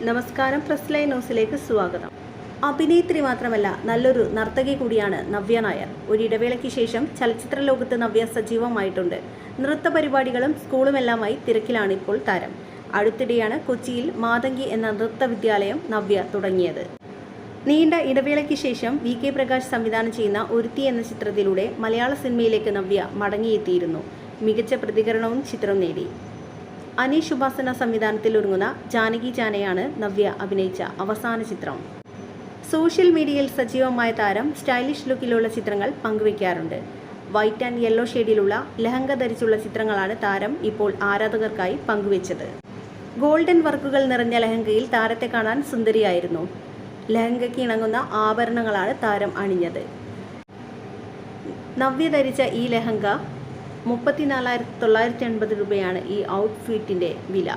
നമസ്കാരം, press line ന്യൂസിലേക്ക് സ്വാഗതം. അഭിനേത്രി മാത്രമല്ല, നല്ലൊരു നർത്തകി കൂടിയാണ് നവ്യ നായർ. ഒരിടവേളയ്ക്ക് ശേഷം ചലച്ചിത്ര ലോകത്ത് നവ്യ സജീവമായിട്ടുണ്ട്. നൃത്ത പരിപാടികളും സ്കൂളുമെല്ലാമായി തിരക്കിലാണ് ഇപ്പോൾ താരം. അടുത്തിടെയാണ് കൊച്ചിയിൽ മാതങ്കി എന്ന നൃത്ത വിദ്യാലയം നവ്യ തുടങ്ങിയത്. നീണ്ട ഇടവേളയ്ക്ക് ശേഷം VK പ്രകാശ് സംവിധാനം ചെയ്യുന്ന ഒരുത്തി എന്ന ചിത്രത്തിലൂടെ മലയാള സിനിമയിലേക്ക് നവ്യ മടങ്ങിയെത്തിയിരുന്നു. മികച്ച പ്രതികരണവും ചിത്രം നേടി. അനീഷ് ഉപാസന സംവിധാനത്തിൽ ഒരുങ്ങുന്ന ജാനകി ജാനയാണ് നവ്യ അഭിനയിച്ച അവസാന ചിത്രം. സോഷ്യൽ മീഡിയയിൽ സജീവമായ താരം സ്റ്റൈലിഷ് ലുക്കിലുള്ള ചിത്രങ്ങൾ പങ്കുവയ്ക്കാറുണ്ട്. വൈറ്റ് ആൻഡ് യെല്ലോ ഷെയ്ഡിലുള്ള ലഹങ്ക ധരിച്ചുള്ള ചിത്രങ്ങളാണ് താരം ഇപ്പോൾ ആരാധകർക്കായി പങ്കുവച്ചത്. ഗോൾഡൻ വർക്കുകൾ നിറഞ്ഞ ലഹങ്കയിൽ താരത്തെ കാണാൻ സുന്ദരിയായിരുന്നു. ലഹങ്കയ്ക്ക് ഇണങ്ങുന്ന ആഭരണങ്ങളാണ് താരം അണിഞ്ഞത്. നവ്യ ധരിച്ച ഈ ലഹങ്ക 34,980 രൂപയാണ് ഈ ഔട്ട്ഫിറ്റിൻ്റെ വില.